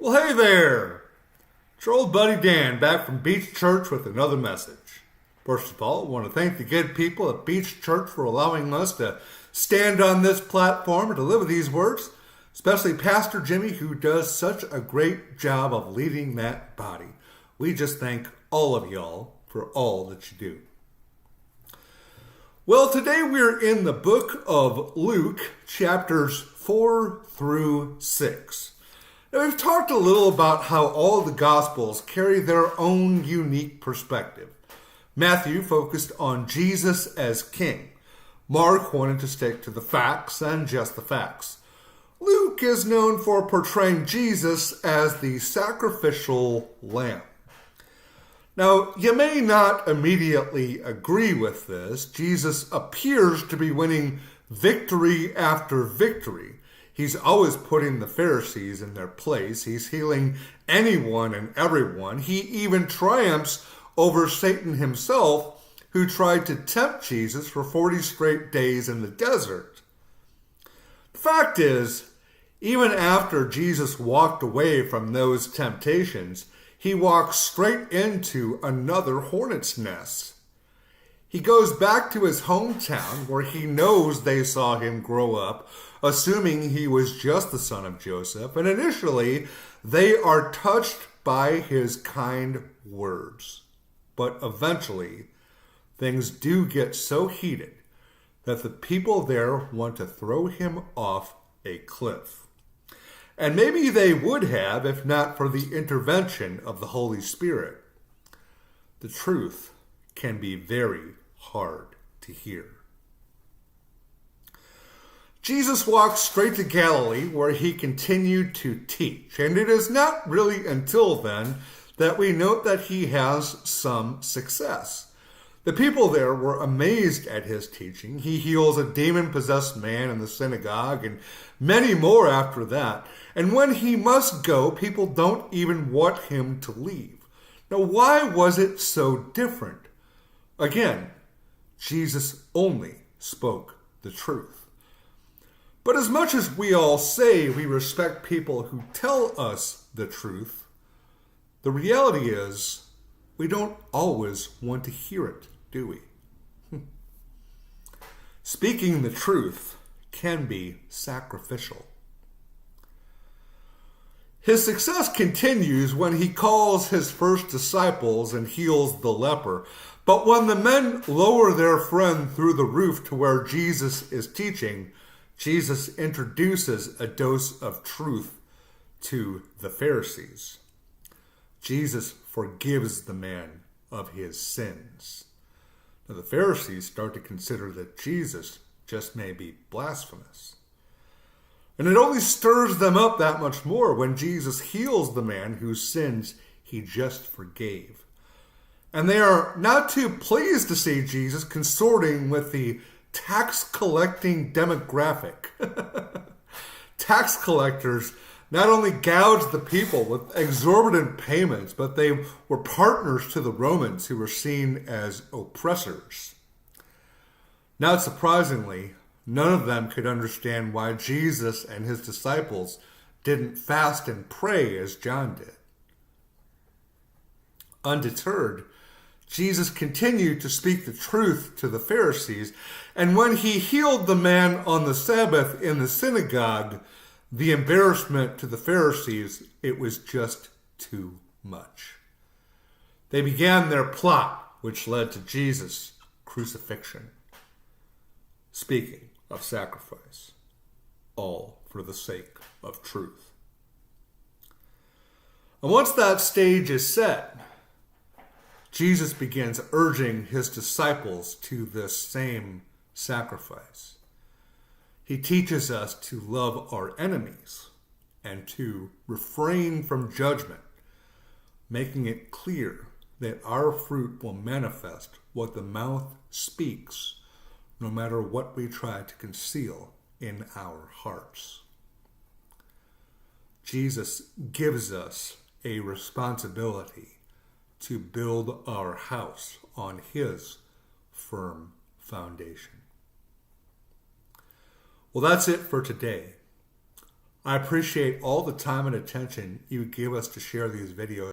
Well, hey there! It's your old buddy Dan back from Beach Church with another message. First of all, I want to thank the good people at Beach Church for allowing us to stand on this platform and deliver these words, especially Pastor Jimmy, who does such a great job of leading that body. We just thank all of y'all for all that you do. Well, today we're in the book of Luke, chapters 4 through 6. Now, we've talked a little about how all the Gospels carry their own unique perspective. Matthew focused on Jesus as king. Mark wanted to stick to the facts and just the facts. Luke is known for portraying Jesus as the sacrificial lamb. Now, you may not immediately agree with this. Jesus appears to be winning victory after victory. He's always putting the Pharisees in their place. He's healing anyone and everyone. He even triumphs over Satan himself, who tried to tempt Jesus for 40 straight days in the desert. The fact is, even after Jesus walked away from those temptations, he walks straight into another hornet's nest. He goes back to his hometown where he knows they saw him grow up, assuming he was just the son of Joseph, and initially they are touched by his kind words. But eventually, things do get so heated that the people there want to throw him off a cliff. And maybe they would have if not for the intervention of the Holy Spirit. The truth can be very hard to hear. Jesus walked straight to Galilee where he continued to teach. And it is not really until then that we note that he has some success. The people there were amazed at his teaching. He heals a demon-possessed man in the synagogue and many more after that. And when he must go, people don't even want him to leave. Now, why was it so different? Again, Jesus only spoke the truth. But as much as we all say we respect people who tell us the truth, the reality is we don't always want to hear it, do we? Speaking the truth can be sacrificial. His success continues when he calls his first disciples and heals the leper. But when the men lower their friend through the roof to where Jesus is teaching, Jesus introduces a dose of truth to the Pharisees. Jesus forgives the man of his sins. Now, the Pharisees start to consider that Jesus just may be blasphemous. And it only stirs them up that much more when Jesus heals the man whose sins he just forgave. And they are not too pleased to see Jesus consorting with the tax-collecting demographic. Tax collectors not only gouged the people with exorbitant payments, but they were partners to the Romans who were seen as oppressors. Not surprisingly, none of them could understand why Jesus and his disciples didn't fast and pray as John did. Undeterred, Jesus continued to speak the truth to the Pharisees, and when he healed the man on the Sabbath in the synagogue, the embarrassment to the Pharisees, it was just too much. They began their plot, which led to Jesus' crucifixion. Speaking of sacrifice, all for the sake of truth. And once that stage is set, Jesus begins urging his disciples to this same sacrifice. He teaches us to love our enemies and to refrain from judgment, making it clear that our fruit will manifest what the mouth speaks, no matter what we try to conceal in our hearts. Jesus gives us a responsibility to build our house on his firm foundation. Well, that's it for today. I appreciate all the time and attention you give us to share these videos.